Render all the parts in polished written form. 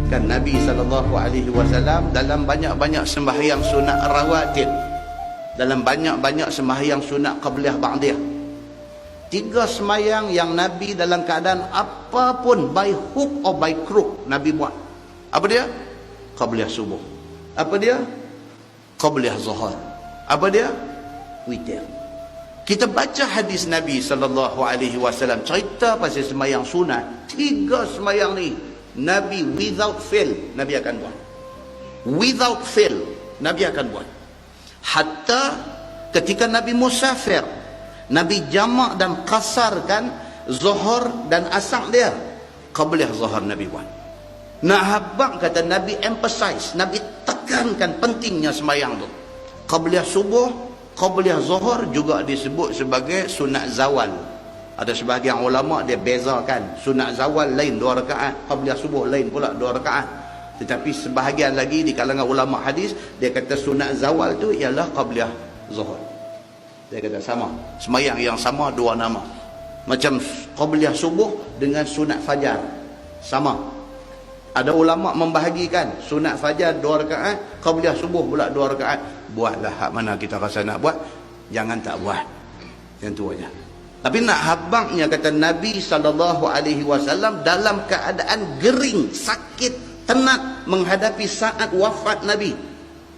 Kan Nabi SAW dalam banyak-banyak sembahyang sunat rawatib, dalam banyak-banyak sembahyang sunat qabliyah ba'diyah, 3 sembahyang yang Nabi dalam keadaan apapun, by hook or by crook, Nabi buat. Apa dia? Qabliyah subuh. Apa dia? Qabliyah zuhur. Apa dia? Witir. Kita baca hadis Nabi SAW cerita pasal sembahyang sunat, 3 sembahyang ni Nabi without fail, Nabi akan buat. Without fail, Nabi akan buat. Hatta ketika Nabi musafir, Nabi jamak dan kasarkan zuhur dan asar dia, qabliyah zuhur Nabi buat. Nak habaq kata Nabi emphasize, Nabi tekankan pentingnya sembahyang tu. Qabliyah subuh, qabliyah zuhur juga disebut sebagai sunat zawal. Ada sebahagian ulama dia bezakan, sunat zawal lain 2 rakaat, qabliyah subuh lain pula 2 rakaat. Tetapi sebahagian lagi di kalangan ulama hadis, dia kata sunat zawal tu ialah qabliyah zuhur. Dia kata sama, sembahyang yang sama 2 nama. Macam qabliyah subuh dengan sunat fajar, sama. Ada ulama membahagikan sunat fajar 2 rakaat, qabliyah subuh pula 2 rakaat. Buatlah hak mana kita rasa nak buat, jangan tak buat. Yang tu aja. Tapi nak habangnya kata Nabi SAW dalam keadaan gering, sakit, tenat menghadapi saat wafat Nabi,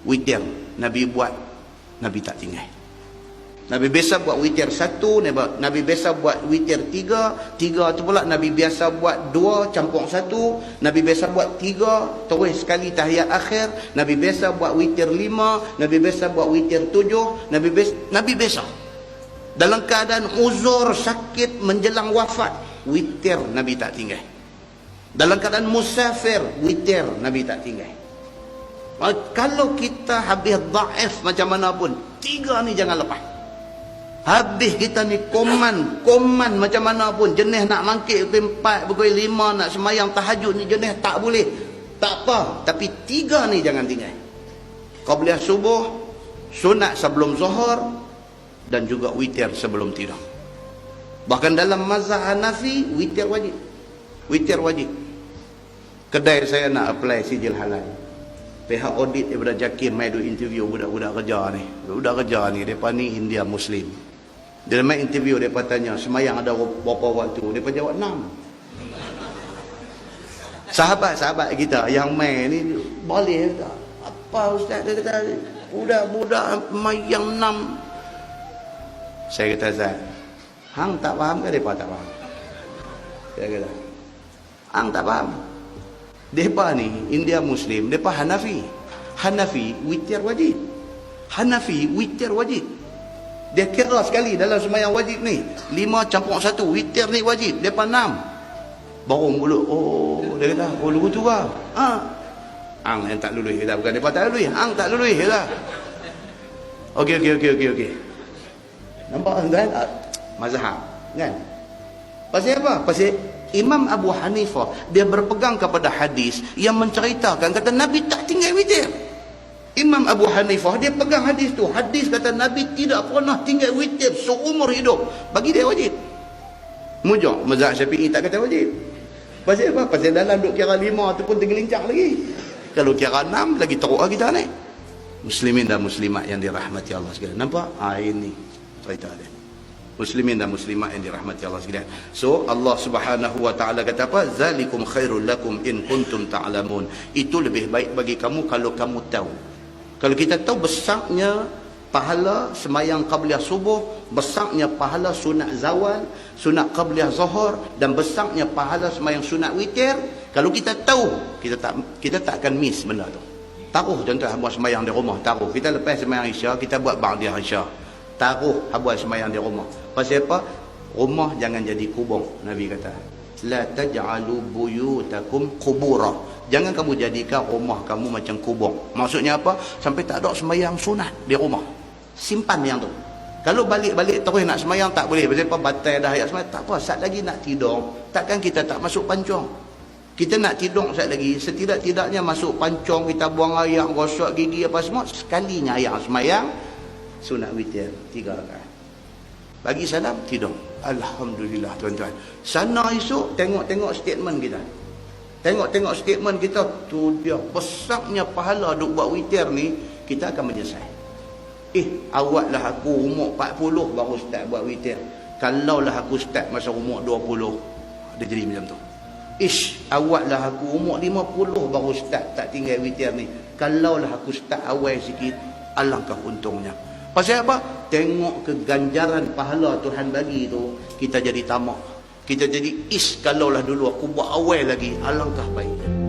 witir Nabi buat, Nabi tak tinggal. Nabi biasa buat witir 1, Nabi biasa buat witir 3 tu pula Nabi biasa buat 2 campur 1, Nabi biasa buat 3 terus sekali tahiyat akhir, Nabi biasa buat witir 5, Nabi biasa buat witir 7, Nabi biasa dalam keadaan uzur, sakit menjelang wafat, witir Nabi tak tinggal. Dalam keadaan musafir, witir Nabi tak tinggal. Kalau kita habis dhaif macam mana pun, 3 ni jangan lepas. Habis kita ni koman macam mana pun, jenis nak mangkit pukul 4, pukul 5 nak semayang tahajud ni jenis tak boleh, tak apa, tapi 3 ni jangan tinggal. Qabliyah subuh, sunat sebelum zuhur, dan juga witir sebelum tidur. Bahkan dalam mazhab Hanafi, witir wajib. Witir wajib. Kedai saya nak apply sijil halal, pihak audit daripada Jakir mai duk interview budak-budak kerja ni. Budak kerja ni depa ni India Muslim. Dia mai interview, depa tanya semayang ada berapa waktu, depa jawab 6. Sahabat-sahabat kita yang mai ni boleh tak? Apa ustaz, dia kata budak-budak semayang 6. Saya kata, Zat, hang tak faham ke mereka tak faham? Saya kata, hang tak faham. Mereka ni India Muslim, mereka Hanafi. Hanafi witir wajib. Hanafi witir wajib. Dia kira sekali dalam sembahyang wajib ni, 5 campur 1 witir ni wajib. Mereka 6. Baru mulut, oh, dia kata, oh lugu tu lah. Hang yang tak lulus lah, bukan mereka tak lulus, hang tak lulus lah. Okey. Nampak kan? Mazhab kan? Pasal apa? Pasal Imam Abu Hanifah dia berpegang kepada hadis yang menceritakan kata Nabi tak tinggal witir. Imam Abu Hanifah dia pegang hadis tu. Hadis kata Nabi tidak pernah tinggal witir seumur hidup. Bagi dia wajib. Mujur mazhab Syafi'i tak kata wajib. Pasal apa? Pasal dalam duk kira 5 tu pun tergelincang lagi. Kalau kira 6 lagi teruk lagi kita ni. Muslimin dan muslimat yang dirahmati Allah sekalian. Nampak? Ini cerita dia. Muslimin dan muslimat yang dirahmati Allah sekalian. So Allah Subhanahu wa taala kata apa? Zalikum khairul lakum in kuntum ta'lamun. Itu lebih baik bagi kamu kalau kamu tahu. Kalau kita tahu besarnya pahala sembahyang qabliyah subuh, besarnya pahala sunat zawal, sunat qabliyah zuhur, dan besarnya pahala sembahyang sunat witir, kalau kita tahu, kita tak akan miss benda tu. Taruh contoh buat sembahyang di rumah, taruh. Kita lepas sembahyang Isya, kita buat ba'diyah Isya. Taruh buat sembahyang di rumah. Pasal apa? Rumah jangan jadi kubur. Nabi kata, la taj'alu buyutakum qubura. Jangan kamu jadikan rumah kamu macam kubur. Maksudnya apa? Sampai tak ada sembahyang sunat di rumah. Simpan yang tu. Kalau balik-balik terus nak sembahyang tak boleh. Pasal apa? Batal dah ayat sembahyang. Tak apa, saat lagi nak tidur, takkan kita tak masuk pancung. Kita nak tidur saat lagi, setidak-tidaknya masuk pancung, kita buang air, gosok gigi apa semua, sekalinya ayat sembahyang sunat witir 3 rakaat. Bagi salam, tidur. Alhamdulillah tuan-tuan. Sana esok tengok-tengok statement kita. Tengok-tengok statement kita, tu dia besarnya pahala duk buat witir ni, kita akan menyesal. Awaklah aku umur 40 baru start buat witir. Kalaulah aku start masa umur 20, dia jadi macam tu. Awaklah aku umur 50 baru start tak tinggal witir ni. Kalaulah aku start awal sikit, alangkah untungnya. Pasal apa? Tengok keganjaran pahala Tuhan bagi tu, kita jadi tamak. Kita jadi kalaulah dulu aku buat awal lagi, alangkah baiknya.